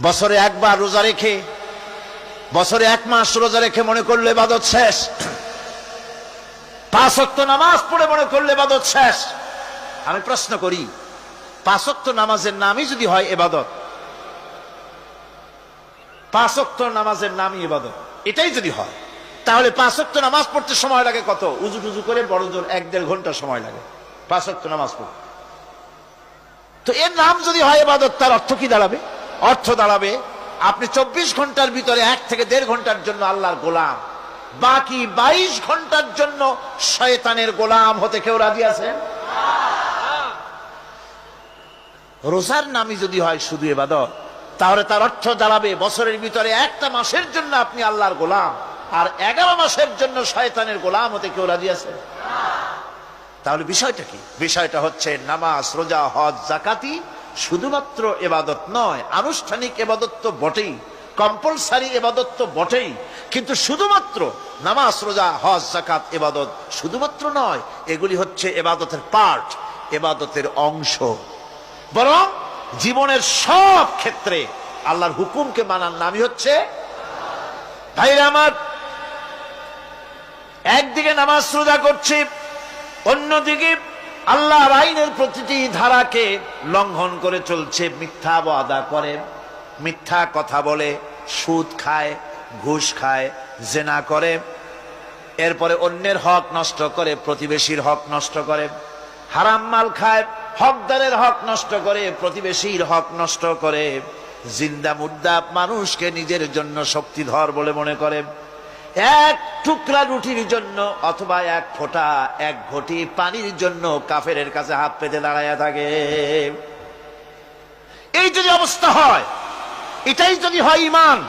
বছরে একবার রোজা রেখে, বছরে এক মাস রোজা রেখে মনে করলে ইবাদত শেষ, 5 ওয়াক্ত নামাজ পড়ে মনে করলে ইবাদত শেষ। আমি প্রশ্ন করি, 5 ওয়াক্ত নামাজের নামই যদি হয় ইবাদত, 5 ওয়াক্ত নামাজের নামই ইবাদত, এটাই যদি হয়, তাহলে 5 ওয়াক্ত নামাজ পড়তে সময় লাগে কত? উজু টুজু করে বড় জোর 1-1.5 ঘন্টা সময় লাগে 5 ওয়াক্ত নামাজ পড়তে। তো এর নাম যদি হয় ইবাদত, তার অর্থ কি দাঁড়াবে? অর্থ দাঁড়াবে আপনি 24 ঘন্টার ভিতরে 1 থেকে 1.5 ঘন্টার জন্য আল্লাহর গোলাম, বাকি 22 ঘন্টার জন্য শয়তানের গোলাম হতে কেউ রাজি আছেন? রোজার নামই যদি হয় শুধু ইবাদত, তাহলে তার অর্থ দাঁড়াবে বছরের ভিতরে একটা মাসের জন্য আপনি আল্লাহর গোলাম, আর 11 মাসের জন্য শয়তানের গোলাম হতে কেউ রাজি আছে? তাহলে বিষয়টা কি? বিষয়টা হচ্ছে নামাজ, রোজা, হজ, যাকাতি শুধুমাত্র ইবাদত নয়, আনুষ্ঠানিক ইবাদত তো বটেই, কম্পালসারি ইবাদত তো বটেই, কিন্তু শুধুমাত্র নামাজ, রোজা, হজ, যাকাত ইবাদত শুধুমাত্র নয়, এগুলি হচ্ছে ইবাদতের পার্ট, ইবাদতের অংশ। বরং জীবনের সব ক্ষেত্রে আল্লাহর হুকুমকে মানার নামই হচ্ছে। ভাইরা আমার, একদিকে নামাজ রোজা করছি, অন্যদিকে আল্লাহর আইনের প্রতিটি ধারাকে লঙ্ঘন করে চলছে, মিথ্যা ওয়াদা করে, মিথ্যা কথা বলে, সুদ খায়, ঘুষ খায়, জেনা করে, এরপরে অন্যের হক নষ্ট করে, প্রতিবেশীর হক নষ্ট করে, হারাম মাল খায়, হকদারের হক নষ্ট করে, প্রতিবেশীর হক নষ্ট করে, জিন্দা মুর্দা মানুষকে নিজের জন্য শক্তিধর বলে মনে করে, এক টুকরা রুটির জন্য অথবা এক ফোঁটা, এক ঘটি পানির জন্য কাফেরের কাছে হাত পেতে দাঁড়ায়া থাকে। এই যদি অবস্থা হয়, এটাই যদি হয় ঈমান,